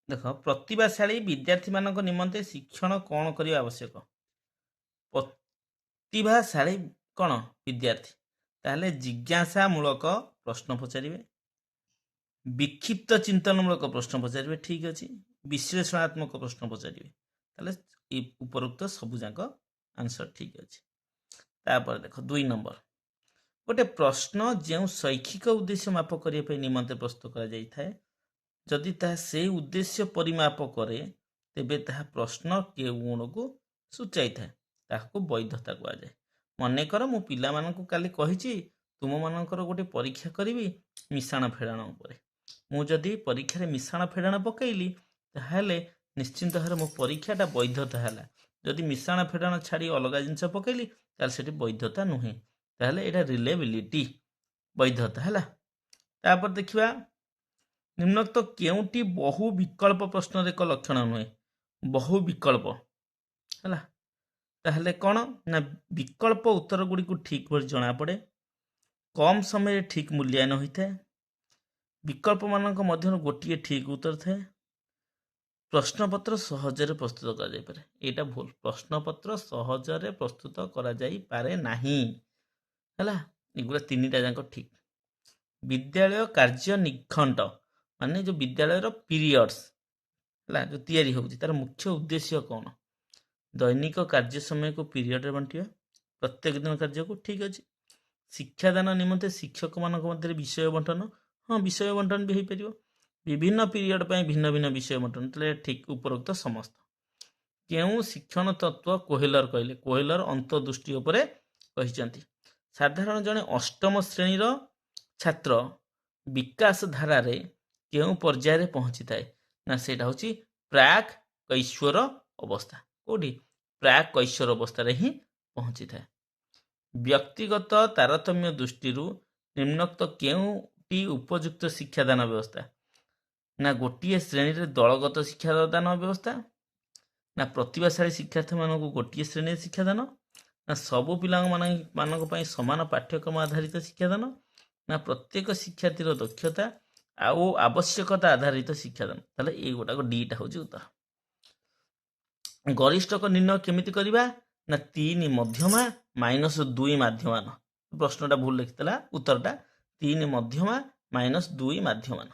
ଦେଖ, ପ୍ରତିଭାଶାଳୀ ବିଦ୍ୟାର୍ଥୀମାନଙ୍କ ନିମନ୍ତେ ଶିକ୍ଷଣ କ'ଣ କରିବା ଆବଶ୍ୟକ? ପ୍ରତିଭାଶାଳୀ କ'ଣ ବିଦ୍ୟାର୍ଥୀ? ତାହେଲେ ଜିଜ୍ଞାସାମୂଳକ ପ୍ରଶ୍ନ ପଚାରିବେ, ବିକ୍ଷିପ୍ତ ଚିନ୍ତନମୂଳକ ପ୍ରଶ୍ନ ପଚାରିବେ, ଠିକ୍ ଅଛି, ବିଶ୍ଳେଷଣାତ୍ମକ ପ୍ରଶ୍ନ ପଚାରିବେ। ତାହେଲେ ଏ ଉପରୋକ୍ତ ସବୁଯାକ ଆନ୍ସର ଠିକ୍ ଅଛି। ତାପରେ ଦେଖ 2 ନମ୍ବର, ଗୋଟେ ପ୍ରଶ୍ନ ଯେଉଁ ଶୈକ୍ଷିକ ଉଦ୍ଦେଶ୍ୟ ମାପ କରିବା ପାଇଁ ନିମନ୍ତେ ପ୍ରସ୍ତୁତ କରାଯାଇଥାଏ, ଯଦି ତାହା ସେହି ଉଦ୍ଦେଶ୍ୟ ପରିମାପ କରେ ତେବେ ତାହା ପ୍ରଶ୍ନ କେଉଁ ଗୁଣକୁ ସୂଚାଇଥାଏ? ତାହାକୁ ବୈଧତା କୁହାଯାଏ। ମନେକର ମୁଁ ପିଲାମାନଙ୍କୁ କାଲି କହିଛି ତୁମମାନଙ୍କର ଗୋଟେ ପରୀକ୍ଷା କରିବି ମିଶାଣ ଫେଡ଼ାଣ ଉପରେ। ମୁଁ ଯଦି ପରୀକ୍ଷାରେ ମିଶାଣ ଫେଡ଼ାଣ ପକାଇଲି ତାହେଲେ ନିଶ୍ଚିନ୍ତ ଭାବରେ ମୋ ପରୀକ୍ଷାଟା ବୈଧତା ହେଲା। ଯଦି ମିଶାଣ ଫେଡ଼ାଣ ଛାଡ଼ି ଅଲଗା ଜିନିଷ ପକାଇଲି ତାହେଲେ ସେଠି ବୈଧତା ନୁହେଁ। ତାହେଲେ ଏଇଟା ରିଲେବିଲିଟି, ବୈଧତା ହେଲା। ତାପରେ ଦେଖିବା, ନିମ୍ନୋକ୍ତ କେଉଁଟି ବହୁ ବିକଳ୍ପ ପ୍ରଶ୍ନର ଏକ ଲକ୍ଷଣ ନୁହେଁ? ବହୁ ବିକଳ୍ପ ହେଲା। ତାହେଲେ କ'ଣ? ନା ବିକଳ୍ପ ଉତ୍ତର ଗୁଡ଼ିକୁ ଠିକ୍ ଭଳି ଜଣାପଡ଼େ, କମ୍ ସମୟରେ ଠିକ୍ ମୂଲ୍ୟାୟନ ହୋଇଥାଏ, ବିକଳ୍ପମାନଙ୍କ ମଧ୍ୟରୁ ଗୋଟିଏ ଠିକ୍ ଉତ୍ତର ଥାଏ, ପ୍ରଶ୍ନପତ୍ର ସହଜରେ ପ୍ରସ୍ତୁତ କରାଯାଇପାରେ। ଏଇଟା ଭୁଲ, ପ୍ରଶ୍ନପତ୍ର ସହଜରେ ପ୍ରସ୍ତୁତ କରାଯାଇପାରେ ନାହିଁ ହେଲା। ଏଗୁଡ଼ା ତିନିଟା ଯାକ ଠିକ୍। ବିଦ୍ୟାଳୟ କାର୍ଯ୍ୟ ନିଖଣ୍ଡ ମାନେ ଯେଉଁ ବିଦ୍ୟାଳୟର ପିରିୟଡ଼୍ସ ହେଲା, ଯେଉଁ ତିଆରି ହେଉଛି ତାର ମୁଖ୍ୟ ଉଦ୍ଦେଶ୍ୟ କ'ଣ? ଦୈନିକ କାର୍ଯ୍ୟ ସମୟକୁ ପିରିୟଡ଼ରେ ବାଣ୍ଟିବା, ପ୍ରତ୍ୟେକ ଦିନ କାର୍ଯ୍ୟକୁ, ଠିକ୍ ଅଛି। ଶିକ୍ଷାଦାନ ନିମନ୍ତେ ଶିକ୍ଷକମାନଙ୍କ ମଧ୍ୟରେ ବିଷୟ ବଣ୍ଟନ, ହଁ ବିଷୟ ବଣ୍ଟନ ବି ହୋଇପାରିବ। ବିଭିନ୍ନ ପିରିୟଡ଼ ପାଇଁ ଭିନ୍ନ ଭିନ୍ନ ବିଷୟ ବଣ୍ଟନ, ତାହେଲେ ଠିକ୍, ଉପରୋକ୍ତ ସମସ୍ତ। କେଉଁ ଶିକ୍ଷଣ ତତ୍ତ୍ୱ କୋହେଲର କହିଲେ? କୋହେଲର ଅନ୍ତର୍ଦୃଷ୍ଟି ଉପରେ କହିଛନ୍ତି। ସାଧାରଣ ଜଣେ ଅଷ୍ଟମ ଶ୍ରେଣୀର ଛାତ୍ର ବିକାଶ ଧାରାରେ କେଉଁ ପର୍ଯ୍ୟାୟରେ ପହଞ୍ଚିଥାଏ? ନା ସେଇଟା ହେଉଛି ପ୍ରାକ୍ କୈଶୋର ଅବସ୍ଥା। କେଉଁଠି? ପ୍ରାକ୍ କୈଶୋର ଅବସ୍ଥାରେ ହିଁ ପହଞ୍ଚିଥାଏ। ବ୍ୟକ୍ତିଗତ ତାରତମ୍ୟ ଦୃଷ୍ଟିରୁ ନିମ୍ନୋକ୍ତ କେଉଁଟି ଉପଯୁକ୍ତ ଶିକ୍ଷାଦାନ ବ୍ୟବସ୍ଥା? ନା ଗୋଟିଏ ଶ୍ରେଣୀରେ ଦଳଗତ ଶିକ୍ଷାଦାନ ବ୍ୟବସ୍ଥା, ନା ପ୍ରତିଭାଶାଳୀ ଶିକ୍ଷାର୍ଥୀମାନଙ୍କୁ ଗୋଟିଏ ଶ୍ରେଣୀରେ ଶିକ୍ଷାଦାନ, ନା ସବୁ ପିଲାମାନଙ୍କ ପାଇଁ ସମାନ ପାଠ୍ୟକ୍ରମ ଆଧାରିତ ଶିକ୍ଷାଦାନ, ନା ପ୍ରତ୍ୟେକ ଶିକ୍ଷାର୍ଥୀର ଦକ୍ଷତା ଆଉ ଆବଶ୍ୟକତା ଆଧାରିତ ଶିକ୍ଷାଦାନ? ତାହେଲେ ଏଇଗୁଡ଼ାକ ଡିଟା ହେଉଛି ଉତ୍ତର। ଗରିଷ୍ଠକ ନିର୍ଣ୍ଣୟ କେମିତି କରିବା? ନା 3 ମଧ୍ୟମା -2 ମାଧ୍ୟମାନ। ପ୍ରଶ୍ନଟା ଭୁଲ ଲେଖିଥିଲା, ଉତ୍ତରଟା 3 ମଧ୍ୟମା -2 ମାଧ୍ୟମାନ।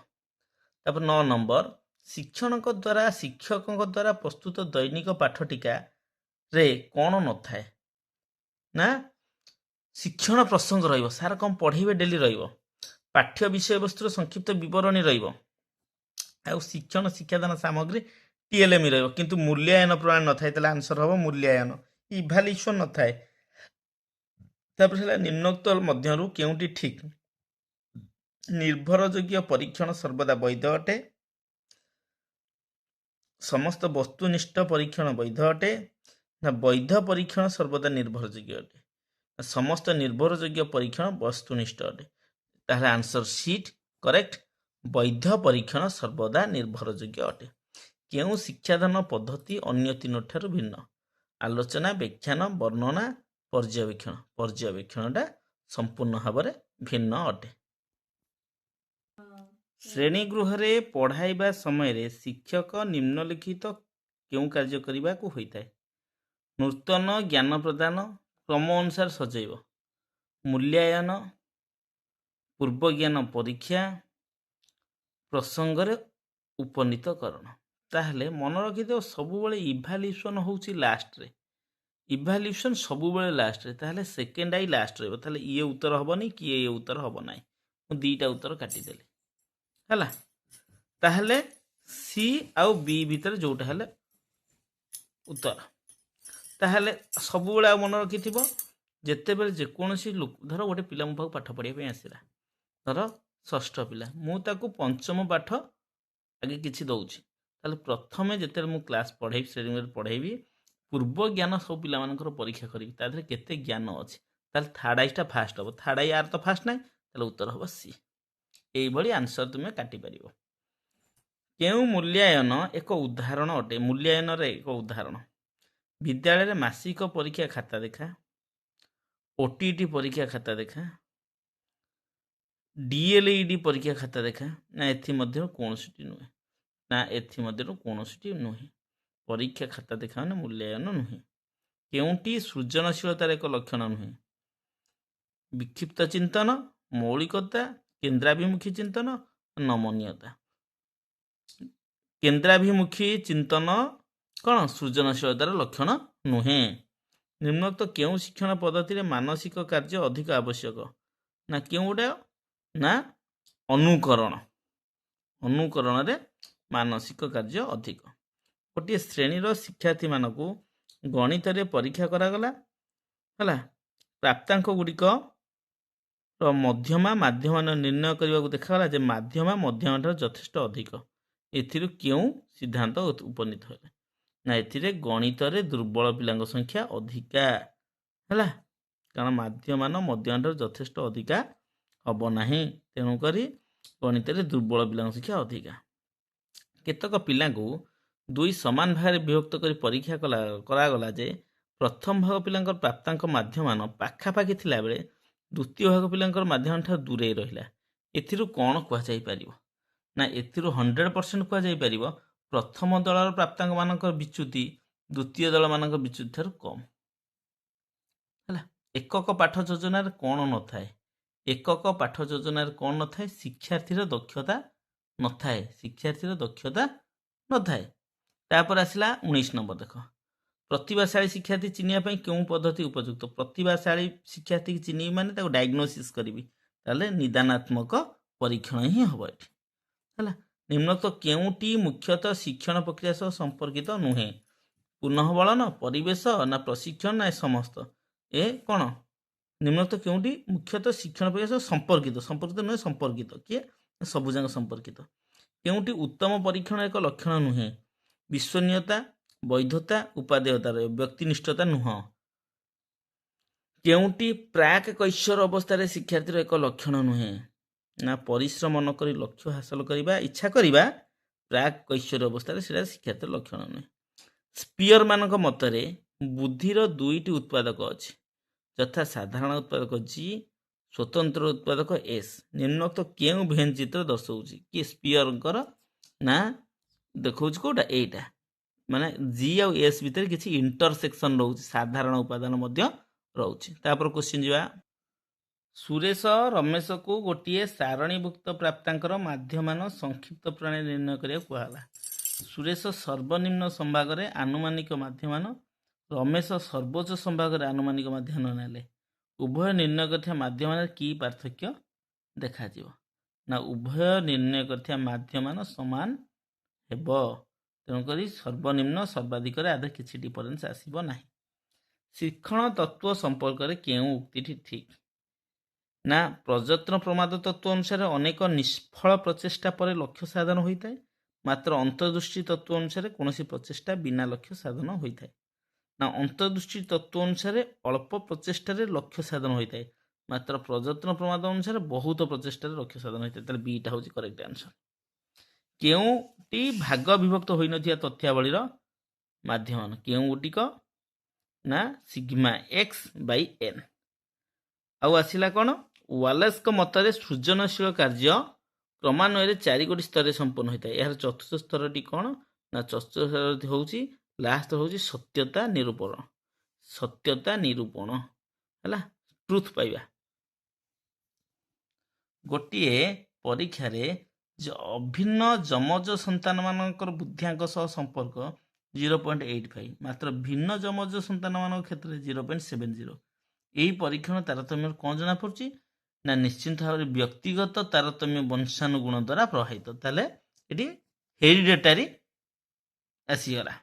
ତାପରେ 9 ନମ୍ବର, ଶିକ୍ଷକଙ୍କ ଦ୍ୱାରା ପ୍ରସ୍ତୁତ ଦୈନିକ ପାଠଟିକାରେ କ'ଣ ନଥାଏ? ନା ଶିକ୍ଷଣ ପ୍ରସଙ୍ଗ ରହିବ, ସାର୍ କ'ଣ ପଢ଼େଇବେ ଡେଲି ରହିବ, ପାଠ୍ୟ ବିଷୟବସ୍ତୁର ସଂକ୍ଷିପ୍ତ ବିବରଣୀ ରହିବ, ଆଉ ଶିକ୍ଷାଦାନ ସାମଗ୍ରୀ TLM ରହିବ, କିନ୍ତୁ ମୂଲ୍ୟାୟନ ପ୍ରଣାଳୀ ନଥାଏ। ତାହେଲେ ଆନ୍ସର ହେବ ମୂଲ୍ୟାୟନ, ଇଭାଲ୍ୟୁଏସନ୍ ନଥାଏ। ତାପରେ ହେଲା ନିମ୍ନୋକ୍ତ ମଧ୍ୟରୁ କେଉଁଟି ଠିକ୍? ନିର୍ଭରଯୋଗ୍ୟ ପରୀକ୍ଷଣ ସର୍ବଦା ବୈଧ ଅଟେ, ସମସ୍ତ ବସ୍ତୁନିଷ୍ଠ ପରୀକ୍ଷଣ ବୈଧ ଅଟେ, ନା ବୈଧ ପରୀକ୍ଷଣ ସର୍ବଦା ନିର୍ଭରଯୋଗ୍ୟ ଅଟେ। ସମସ୍ତ ନିର୍ଭରଯୋଗ୍ୟ ପରୀକ୍ଷଣ ବସ୍ତୁନିଷ୍ଠ ଅଟେ। ତାହେଲେ ଆନ୍ସର ସିଟ୍ କରେକ୍ଟ। ବୈଧ ପରୀକ୍ଷଣ ସର୍ବଦା ନିର୍ଭରଯୋଗ୍ୟ ଅଟେ। କେଉଁ ଶିକ୍ଷାଦାନ ପଦ୍ଧତି ଅନ୍ୟ ତିନୋଟିଠାରୁ ଭିନ୍ନ? ଆଲୋଚନା, ବ୍ୟାଖ୍ୟାନ, ବର୍ଣ୍ଣନା, ପର୍ଯ୍ୟବେକ୍ଷଣ। ପର୍ଯ୍ୟବେକ୍ଷଣଟା ସମ୍ପୂର୍ଣ୍ଣ ଭାବରେ ଭିନ୍ନ ଅଟେ। ଶ୍ରେଣୀଗୃହରେ ପଢ଼ାଇବା ସମୟରେ ଶିକ୍ଷକ ନିମ୍ନଲିଖିତ କେଉଁ କାର୍ଯ୍ୟ କରିବାକୁ ହୋଇଥାଏ? ନୂତନ ଜ୍ଞାନ ପ୍ରଦାନ, କ୍ରମ ଅନୁସାରେ ସଜେଇବ, ମୂଲ୍ୟାୟନ, ପୂର୍ବ ଜ୍ଞାନ ପରୀକ୍ଷା, ପ୍ରସଙ୍ଗରେ ଉପନୀତକରଣ। ତାହେଲେ ମନେ ରଖିଦେବ ସବୁବେଳେ ଇଭାଲ୍ୟୁସନ୍ ହେଉଛି ଲାଷ୍ଟରେ। ଇଭାଲ୍ୟୁସନ୍ ସବୁବେଳେ ଲାଷ୍ଟରେ। ତାହେଲେ ସେକେଣ୍ଡ ଆଇ ଲାଷ୍ଟ ରହିବ। ତାହେଲେ ଇଏ ଉତ୍ତର ହେବନି କି ଇଏ ଉତ୍ତର ହେବ ନାହିଁ। ମୁଁ ଦୁଇଟା ଉତ୍ତର କାଟିଦେଲି ହେଲା। ତାହେଲେ ସି ଆଉ ବି ଭିତରେ ଯେଉଁଟା ହେଲେ ଉତ୍ତର। ତାହେଲେ ସବୁବେଳେ ଆଉ ମନେ ରଖିଥିବ ଯେତେବେଳେ ଯେକୌଣସି ଲୋକ ଧର ଗୋଟେ ପିଲା ମୋ ପାଖକୁ ପାଠ ପଢ଼ିବା ପାଇଁ ଆସିଲା, ଧର ଷଷ୍ଠ ପିଲା, ମୁଁ ତାକୁ ପଞ୍ଚମ ପାଠ ଆଗେ କିଛି ଦେଉଛି। ତାହେଲେ ପ୍ରଥମେ ଯେତେବେଳେ ମୁଁ କ୍ଲାସ୍ ପଢ଼େଇବି, ଶ୍ରେଣୀରେ ପଢ଼େଇବି, ପୂର୍ବ ଜ୍ଞାନ ସବୁ ପିଲାମାନଙ୍କର ପରୀକ୍ଷା କରିବି, ତା ଦେହରେ କେତେ ଜ୍ଞାନ ଅଛି। ତାହେଲେ ଥାର୍ଡ଼ ଆଇଟା ଫାଷ୍ଟ ହେବ। ଥାର୍ଡ଼ ଆଇ ଆର ତ ଫାଷ୍ଟ ନାହିଁ, ତାହେଲେ ଉତ୍ତର ହେବ ସି। এইଭଳି ଆନ୍ସର ତୁମେ କାଟିପାରିବ। କେଉଁ ମୂଲ୍ୟାୟନ ଏକ ଉଦାହରଣ ଅଟେ? ମୂଲ୍ୟାୟନର ଏକ ଉଦାହରଣ ବିଦ୍ୟାଳୟରେ ମାସିକ ପରୀକ୍ଷା ଖାତା ଦେଖା, ଓଟିଇଟି ପରୀକ୍ଷା ଖାତା ଦେଖା, ଡିଏଲଇଡି ପରୀକ୍ଷା ଖାତା ଦେଖା, ନା ଏଥିମଧ୍ୟରୁ କୌଣସିଟି ନୁହେଁ। ନା ଏଥିମଧ୍ୟରୁ କୌଣସିଟି ନୁହେଁ। ପରୀକ୍ଷା ଖାତା ଦେଖା ମାନେ ମୂଲ୍ୟାୟନ ନୁହେଁ। କେଉଁଟି ସୃଜନଶୀଳତାର ଏକ ଲକ୍ଷଣ ନୁହେଁ? ବିକ୍ଷିପ୍ତ ଚିନ୍ତନ, ମୌଳିକତା, କେନ୍ଦ୍ରାଭିମୁଖୀ ଚିନ୍ତନ, ନମନୀୟତା। କେନ୍ଦ୍ରାଭିମୁଖୀ ଚିନ୍ତନ କ'ଣ ସୃଜନଶୀଳତାର ଲକ୍ଷଣ ନୁହେଁ। ନିମ୍ନୋକ୍ତ କେଉଁ ଶିକ୍ଷଣ ପଦ୍ଧତିରେ ମାନସିକ କାର୍ଯ୍ୟ ଅଧିକ ଆବଶ୍ୟକ? ନା କେଉଁଟା? ନା ଅନୁକରଣ। ଅନୁକରଣରେ ମାନସିକ କାର୍ଯ୍ୟ ଅଧିକ। ଗୋଟିଏ ଶ୍ରେଣୀର ଶିକ୍ଷାର୍ଥୀମାନଙ୍କୁ ଗଣିତରେ ପରୀକ୍ଷା କରାଗଲା ହେଲା। ପ୍ରାପ୍ତାଙ୍କ ଗୁଡ଼ିକ ମଧ୍ୟମା ମାଧ୍ୟମ ନିର୍ଣ୍ଣୟ କରିବାକୁ ଦେଖାଗଲା ଯେ ମାଧ୍ୟମା ମଧ୍ୟମାଠାରୁ ଯଥେଷ୍ଟ ଅଧିକ। ଏଥିରୁ କେଉଁ ସିଦ୍ଧାନ୍ତ ଉପନୀତ ହେଲା? ନା ଏଥିରେ ଗଣିତରେ ଦୁର୍ବଳ ପିଲାଙ୍କ ସଂଖ୍ୟା ଅଧିକା ହେଲା, କାରଣ ମାଧ୍ୟମାନ ମଧ୍ୟମାଠାରୁ ଯଥେଷ୍ଟ ଅଧିକା ହେବ ନାହିଁ। ତେଣୁକରି ଗଣିତରେ ଦୁର୍ବଳ ପିଲାଙ୍କ ସଂଖ୍ୟା ଅଧିକା। କେତେକ ପିଲାଙ୍କୁ ଦୁଇ ସମାନ ଭାଗରେ ବିଭକ୍ତ କରି ପରୀକ୍ଷା କରାଗଲା ଯେ ପ୍ରଥମ ଭାଗ ପିଲାଙ୍କର ପ୍ରାପ୍ତାଙ୍କ ମାଧ୍ୟମାନ ପାଖାପାଖି ଥିଲାବେଳେ ଦ୍ୱିତୀୟ ଭାଗ ପିଲାଙ୍କର ମାଧ୍ୟମାନଠାରୁ ଦୂରେଇ ରହିଲା। ଏଥିରୁ କ'ଣ କୁହାଯାଇପାରିବ? ନା ଏଥିରୁ 100% କୁହାଯାଇପାରିବ ପ୍ରଥମ ଦଳର ପ୍ରାପ୍ତାଙ୍କମାନଙ୍କର ବିଚ୍ୟୁତି ଦ୍ୱିତୀୟ ଦଳମାନଙ୍କ ବିଚ୍ୟୁତି ଠାରୁ କମ୍ ହେଲା। ଏକକ ପାଠ ଯୋଜନାରେ କ'ଣ ନଥାଏ? ଏକକ ପାଠ ଯୋଜନାରେ କ'ଣ ନଥାଏ? ଶିକ୍ଷାର୍ଥୀର ଦକ୍ଷତା ନଥାଏ। ଶିକ୍ଷାର୍ଥୀର ଦକ୍ଷତା ନଥାଏ। ତାପରେ ଆସିଲା 19 ନମ୍ବର। ଦେଖ, ପ୍ରତିଭାଶାଳୀ ଶିକ୍ଷାର୍ଥୀ ଚିହ୍ନିବା ପାଇଁ କେଉଁ ପଦ୍ଧତି ଉପଯୁକ୍ତ? ପ୍ରତିଭାଶାଳୀ ଶିକ୍ଷାର୍ଥୀକି ଚିହ୍ନିବି ମାନେ ତାକୁ ଡାଇଗ୍ନୋସିସ୍ କରିବି, ତାହେଲେ ନିଦାନାତ୍ମକ ପରୀକ୍ଷଣ ହିଁ ହେବ ଏଠି ହେଲା। ନିମ୍ନୋକ୍ତ କେଉଁଟି ମୁଖ୍ୟତଃ ଶିକ୍ଷଣ ପ୍ରକ୍ରିୟା ସହ ସମ୍ପର୍କିତ ନୁହେଁ? ପୁନଃବଳନ, ପରିବେଶ, ନା ପ୍ରଶିକ୍ଷଣ, ନା ସମସ୍ତ? ଏ କ'ଣ? ନିମ୍ନୋକ୍ତ କେଉଁଟି ମୁଖ୍ୟତଃ ଶିକ୍ଷଣ ପ୍ରକ୍ରିୟା ସହ ସମ୍ପର୍କିତ? ସମ୍ପର୍କିତ ନୁହେଁ, ସମ୍ପର୍କିତ। କିଏ? ସବୁଯାକ ସମ୍ପର୍କିତ। କେଉଁଟି ଉତ୍ତମ ପରୀକ୍ଷଣ ଏକ ଲକ୍ଷଣ ନୁହେଁ? ବିଶ୍ୱସନୀୟତା, ବୈଧତା, ଉପାଦେୟତାର ବ୍ୟକ୍ତିନିଷ୍ଠତା ନୁହଁ। କେଉଁଟି ପ୍ରାକ୍ କୈଶୋର ଅବସ୍ଥାରେ ଶିକ୍ଷାର୍ଥୀର ଏକ ଲକ୍ଷଣ ନୁହେଁ? ନା ପରିଶ୍ରମ ନକରି ଲକ୍ଷ୍ୟ ହାସଲ କରିବା, ଇଚ୍ଛା କରିବା ପ୍ରାକ୍ କୈଶୋର ଅବସ୍ଥାରେ ସେଟା ଶିକ୍ଷାର୍ଥୀର ଲକ୍ଷଣ ନୁହେଁ। ସ୍ପିୟରମାନଙ୍କ ମତରେ ବୁଦ୍ଧିର ଦୁଇଟି ଉତ୍ପାଦକ ଅଛି, ଯଥା ସାଧାରଣ ଉତ୍ପାଦକ ଜି, ସ୍ୱତନ୍ତ୍ର ଉତ୍ପାଦକ ଏସ୍। ନିମ୍ନୋକ୍ତ କେଉଁ ଭେନ୍ ଚିତ୍ର ଦର୍ଶାଉଛି? କିଏ ସ୍ପିୟରଙ୍କର? ନା ଦେଖାଉଛି କେଉଁଟା? ଏଇଟା, ମାନେ ଜି ଆଉ ଏସ୍ ଭିତରେ କିଛି ଇଣ୍ଟରସେକ୍ସନ୍ ରହୁଛି, ସାଧାରଣ ଉପାଦାନ ମଧ୍ୟ ରହୁଛି। ତାପରେ କ୍ୱେଶ୍ଚିନ୍ ଯିବା। ସୁରେଶ ରମେଶକୁ ଗୋଟିଏ ସାରଣୀଭୁକ୍ତ ପ୍ରାପ୍ତାଙ୍କର ମାଧ୍ୟମାନ ସଂକ୍ଷିପ୍ତ ପ୍ରଣାଳୀ ନିର୍ଣ୍ଣୟ କରିବାକୁ କୁହାଗଲା। ସୁରେଶ ସର୍ବନିମ୍ନ ସମ୍ଭାଗରେ ଆନୁମାନିକ ମାଧ୍ୟମାନ, ରମେଶ ସର୍ବୋଚ୍ଚ ସମ୍ଭାଗରେ ଆନୁମାନିକ ମାଧ୍ୟମାନ ନେଲେ। ଉଭୟ ନିର୍ଣ୍ଣୟ କରିଥିବା ମାଧ୍ୟମାନରେ କି ପାର୍ଥକ୍ୟ ଦେଖାଯିବ? ନା ଉଭୟ ନିର୍ଣ୍ଣୟ କରିଥିବା ମାଧ୍ୟମାନ ସମାନ ହେବ। ତେଣୁକରି ସର୍ବନିମ୍ନ ସର୍ବାଧିକରେ ଆଦେ କିଛି ଡିଫରେନ୍ସ ଆସିବ ନାହିଁ। ଶିକ୍ଷଣ ତତ୍ତ୍ୱ ସମ୍ପର୍କରେ କେଉଁ ଉକ୍ତିଟି ଠିକ୍? ନା ପ୍ରଯତ୍ନ ପ୍ରମାଦ ତତ୍ତ୍ୱ ଅନୁସାରେ ଅନେକ ନିଷ୍ଫଳ ପ୍ରଚେଷ୍ଟା ପରେ ଲକ୍ଷ୍ୟ ସାଧନ ହୋଇଥାଏ, ମାତ୍ର ଅନ୍ତର୍ଦୃଷ୍ଟି ତତ୍ତ୍ୱ ଅନୁସାରେ କୌଣସି ପ୍ରଚେଷ୍ଟା ବିନା ଲକ୍ଷ୍ୟ ସାଧନ ହୋଇଥାଏ। ନା ଅନ୍ତର୍ଦୃଷ୍ଟି ତତ୍ତ୍ୱ ଅନୁସାରେ ଅଳ୍ପ ପ୍ରଚେଷ୍ଟାରେ ଲକ୍ଷ୍ୟ ସାଧନ ହୋଇଥାଏ, ମାତ୍ର ପ୍ରଯତ୍ନ ପ୍ରମାଦ ଅନୁସାରେ ବହୁତ ପ୍ରଚେଷ୍ଟାରେ ଲକ୍ଷ୍ୟ ସାଧନ ହୋଇଥାଏ। ତାହେଲେ ବିଟା ହେଉଛି କରେକ୍ଟ ଆନ୍ସର। କେଉଁଟି ଭାଗ ବିଭକ୍ତ ହୋଇନଥିବା ତଥ୍ୟାବଳୀର ମାଧ୍ୟମାନ? କେଉଁଗୁଡ଼ିକ? ନା ସିଗ୍ମା ଏକ୍ସ ବାଇ ଏନ୍। ଆଉ ଆସିଲା କ'ଣ? ୱାଲେସ୍ଙ୍କ ମତରେ ସୃଜନଶୀଳ କାର୍ଯ୍ୟ କ୍ରମାନ୍ୱୟରେ 4 ସ୍ତରରେ ସମ୍ପନ୍ନ ହୋଇଥାଏ। ଏହାର ଚତୁର୍ଥ ସ୍ତରଟି କ'ଣ? ନା ଚତୁର୍ଥ ସ୍ତରଟି ହେଉଛି ଲାଷ୍ଟ ହେଉଛି ସତ୍ୟତା ନିରୂପଣ। ସତ୍ୟତା ନିରୂପଣ ହେଲା, ଟ୍ରୁଥ୍ ପାଇବା। ଗୋଟିଏ ପରୀକ୍ଷାରେ ଅଭିନ୍ନ ଯମଜ ସନ୍ତାନମାନଙ୍କର ବୁଦ୍ଧିଆଙ୍କ ସହ ସମ୍ପର୍କ 0.85, ମାତ୍ର ଭିନ୍ନ ଯମଜ ସନ୍ତାନମାନଙ୍କ କ୍ଷେତ୍ରରେ 0.70। ଏହି ପରୀକ୍ଷଣ ତାରତମ୍ୟରୁ କ'ଣ ଜଣାପଡ଼ୁଛି? ନା ନିଶ୍ଚିନ୍ତ ଭାବରେ ବ୍ୟକ୍ତିଗତ ତାରତମ୍ୟ ବଂଶାନୁଗୁଣ ଦ୍ୱାରା ପ୍ରଭାବିତ। ତାହେଲେ ଏଠି ହେରିଡେଟାରୀ ଆସିଗଲା।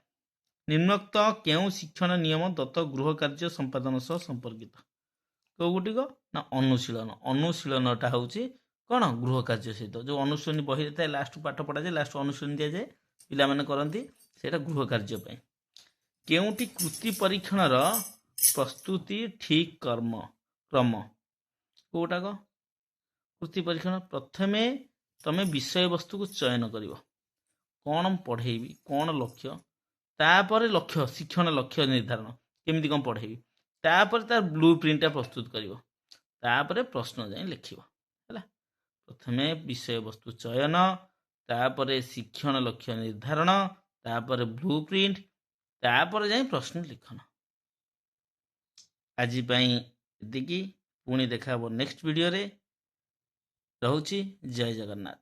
ନିମ୍ନୋକ୍ତ କେଉଁ ଶିକ୍ଷଣ ନିୟମ ଦତ୍ତ ଗୃହ କାର୍ଯ୍ୟ ସମ୍ପାଦନ ସହ ସମ୍ପର୍କିତ? କେଉଁଗୁଡ଼ିକ? ନା ଅନୁଶୀଳନ। ଅନୁଶୀଳନଟା ହେଉଛି କ'ଣ? ଗୃହ କାର୍ଯ୍ୟ ସହିତ। ଯେଉଁ ଅନୁଶୀଳନୀ ବହିରେ ଥାଏ, ଲାଷ୍ଟକୁ ପାଠ ପଢ଼ାଯାଏ, ଲାଷ୍ଟ ଅନୁଶୀଳନୀ ଦିଆଯାଏ, ପିଲାମାନେ କରନ୍ତି, ସେଇଟା ଗୃହ କାର୍ଯ୍ୟ ପାଇଁ। କେଉଁଟି କୃତି ପରୀକ୍ଷଣର ପ୍ରସ୍ତୁତି ଠିକ୍ କ୍ରମ? କେଉଁଟାକ କୃତି ପରୀକ୍ଷଣ? ପ୍ରଥମେ ତମେ ବିଷୟବସ୍ତୁକୁ ଚୟନ କରିବ, କ'ଣ ପଢ଼େଇବି, କ'ଣ ଲକ୍ଷ୍ୟ, ତାପରେ ଲକ୍ଷ୍ୟ ଶିକ୍ଷଣ ଲକ୍ଷ୍ୟ ନିର୍ଦ୍ଧାରଣ, କେମିତି କ'ଣ ପଢ଼େଇବି, ତାପରେ ତାର ବ୍ଲୁ ପ୍ରିଣ୍ଟଟା ପ୍ରସ୍ତୁତ କରିବ, ତାପରେ ପ୍ରଶ୍ନ ଯାଇ ଲେଖିବ ହେଲା। ପ୍ରଥମେ ବିଷୟବସ୍ତୁ ଚୟନ, ତାପରେ ଶିକ୍ଷଣ ଲକ୍ଷ୍ୟ ନିର୍ଦ୍ଧାରଣ, ତାପରେ ବ୍ଲୁ ପ୍ରିଣ୍ଟ, ତାପରେ ଯାଇ ପ୍ରଶ୍ନ ଲିଖନ। ଆଜି ପାଇଁ ଏତିକି, ପୁଣି ଦେଖା ହେବ ନେକ୍ସଟ ଭିଡ଼ିଓରେ। ରହୁଛି, ଜୟ ଜଗନ୍ନାଥ।